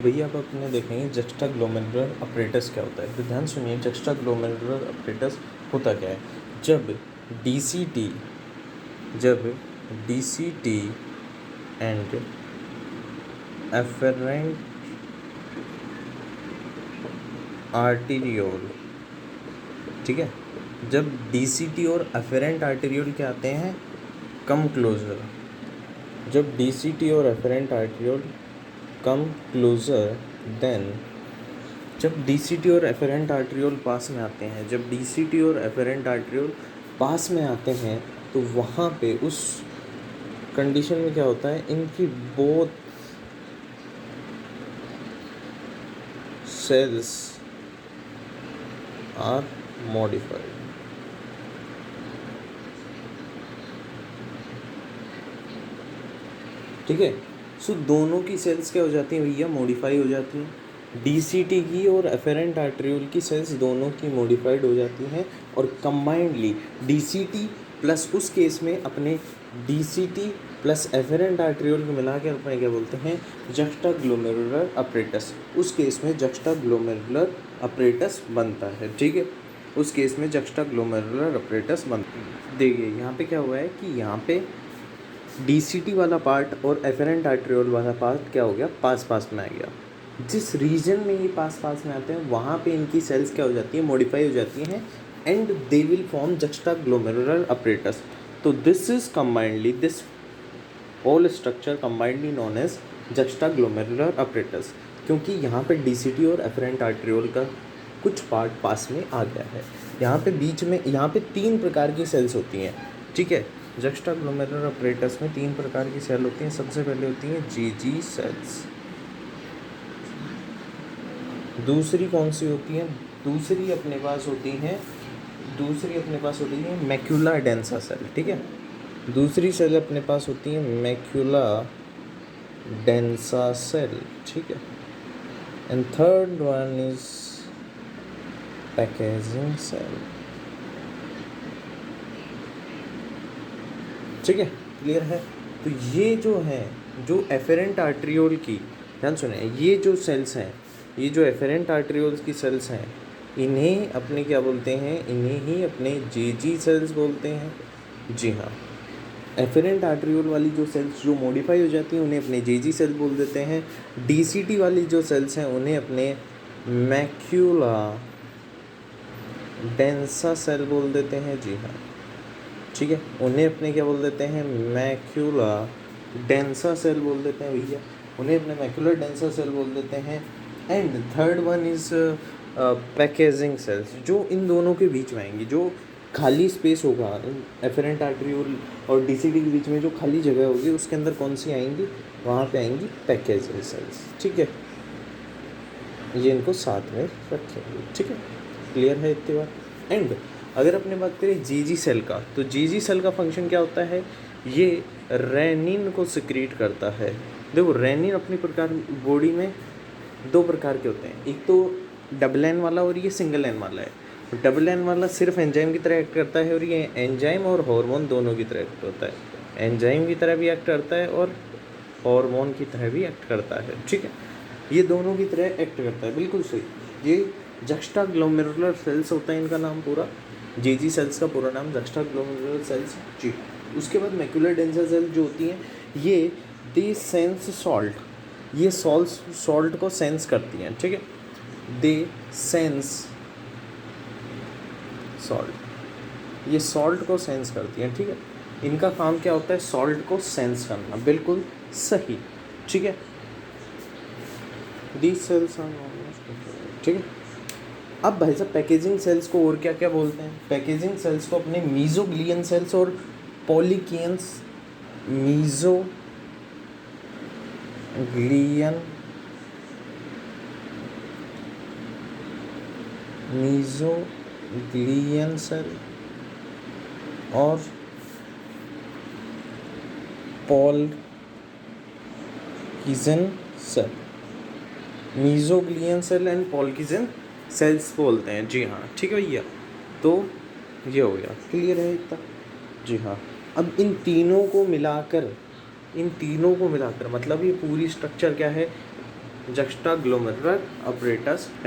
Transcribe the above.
भैया अब अपने देखेंगे जक्स्टाग्लोमेरुलर अपरेटस क्या होता है। तो ध्यान सुनिए, जक्स्टाग्लोमेरुलर अपरेटस होता क्या है। जब डीसीटी एंड एफरेंट आर्टीरियोल, ठीक है, जब डीसीटी और एफरेंट आर्टीरियोल क्या आते हैं, कम क्लोजर, जब डीसीटी और afferent arteriole come closer then, जब डीसीटी और एफरेंट आर्टीरियोल पास में आते हैं, जब डीसीटी और एफरेंट आर्टीरियोल पास में आते हैं तो वहाँ पे उस कंडीशन में क्या होता है, इनकी बोथ सेल्स आर मॉडिफाइड। ठीक है, सो दोनों की सेल्स क्या हो जाती हैं भैया, मॉडिफाई हो जाती हैं। डीसीटी की और एफरेंट आर्टीरियोल की सेल्स दोनों की मॉडिफाइड हो जाती हैं और कंबाइंडली डीसीटी प्लस उस केस में अपने डीसीटी प्लस एफरेंट आर्टीरियोल को मिला के अपने क्या बोलते हैं, जक्स्टाग्लोमेरुलर अपरेटस। उस केस में जक्स्टाग्लोमेरुलर अपरेटस बनता है। ठीक है, उस केस में जक्स्टाग्लोमेरुलर अपरेटस बनता है। देखिए यहाँ पे क्या हुआ है कि यहाँ पे डीसीटी वाला पार्ट और एफरेंट आर्टीरियोल वाला पार्ट क्या हो गया, पास पास में आ गया। जिस रीजन में ये पास पास में आते हैं वहाँ पे इनकी सेल्स क्या हो जाती है, मॉडिफाई हो जाती हैं and they will form juxtaglomerular apparatus. तो this is combinedly, this whole structure combinedly known as juxtaglomerular apparatus, क्योंकि यहाँ पे डीसीटी और एफरेंट आर्टीरियोल का कुछ पार्ट पास में आ गया है। यहाँ पे बीच में, यहाँ पे 3 प्रकार की सेल्स होती हैं। ठीक है, जक्स्टाग्लोमेरुलर अपरेटस में 3 प्रकार की सेल होती हैं। सबसे पहले होती हैं जीजी सेल्स। दूसरी कौन सी होती है, दूसरी अपने पास होती है मैक्यूला डेंसा सेल। ठीक है, दूसरी सेल अपने पास होती है मैक्यूला डेंसा सेल। ठीक है, and third one is packaging cell. ठीक है, क्लियर है। तो ये जो है, जो एफरेंट आर्टीरियोल की, ध्यान सुने, ये जो सेल्स हैं, ये जो एफरेंट आर्टीरियोल्स की सेल्स हैं, इन्हें अपने क्या बोलते हैं, इन्हें ही अपने जेजी सेल्स बोलते हैं। जी हाँ, एफरेंट आर्टीरियोल वाली जो सेल्स जो मॉडिफाई हो जाती हैं उन्हें अपने जेजी सेल बोल देते हैं। डीसीटी वाली जो सेल्स हैं उन्हें अपने मैक्यूला डेंसा सेल बोल देते हैं। जी हाँ, ठीक है, उन्हें अपने क्या बोल देते हैं, मैक्यूला डेंसा सेल बोल देते हैं भैया, उन्हें अपने मैक्यूला डेंसा सेल बोल देते हैं। And third one is packaging cells, जो इन दोनों के बीच में आएंगी, जो खाली स्पेस होगा एफरेंट आर्टीरियोल और डीसीटी के बीच में, जो खाली जगह होगी उसके अंदर कौन सी आएंगी, वहाँ पे आएंगी पैकेजिंग सेल्स। ठीक है, ये इनको साथ में रखेंगे। ठीक है, क्लियर है इतनी बात। एंड अगर अपने बात करें जीजी सेल का, तो जीजी सेल का फंक्शन क्या होता है, ये रेनिन को सिक्रीट करता है। देखो, रेनिन अपनी प्रकार बॉडी में 2 प्रकार के होते हैं, एक तो डबल एन वाला और ये सिंगल एन वाला है। डबल एन वाला सिर्फ एंजाइम की तरह एक्ट करता है और ये एंजाइम और हार्मोन दोनों की तरह एक्ट होता है। एंजाइम की तरह भी एक्ट करता है और हार्मोन की तरह भी एक्ट करता है। ठीक है, ये दोनों की तरह एक्ट करता है, बिल्कुल सही। ये जक्स्टाग्लोमेरुलर सेल्स होता है इनका नाम पूरा, जेजी सेल्स का पूरा नाम जक्स्टाग्लोमेरुलर सेल्स। जी, उसके बाद मैक्यूलर डेंसा सेल जो होती हैं, ये दे सेंस सॉल्ट, ये सॉल्ट को सेंस करती हैं। ठीक है, दे सेंस सॉल्ट, ये सॉल्ट को सेंस करती हैं। ठीक है, इनका काम क्या होता है, सॉल्ट को सेंस करना, बिल्कुल सही। ठीक है, दी सेल्स आर, ठीक है। अब भाई साहब पैकेजिंग सेल्स को और क्या क्या बोलते हैं, पैकेजिंग सेल्स को अपने मीजोग्लियन सेल्स और पॉलीकियंस, मीजोग्लियन सेल और पॉल्किजन सेल, मीजोग्लियन सेल एंड पॉल्किजन सेल्स बोलते हैं। जी हाँ, ठीक है भैया, तो ये हो गया, क्लियर है इतना। जी हाँ, अब इन तीनों को मिलाकर मतलब ये पूरी स्ट्रक्चर क्या है, जक्स्टाग्लोमेरुलर अपरेटस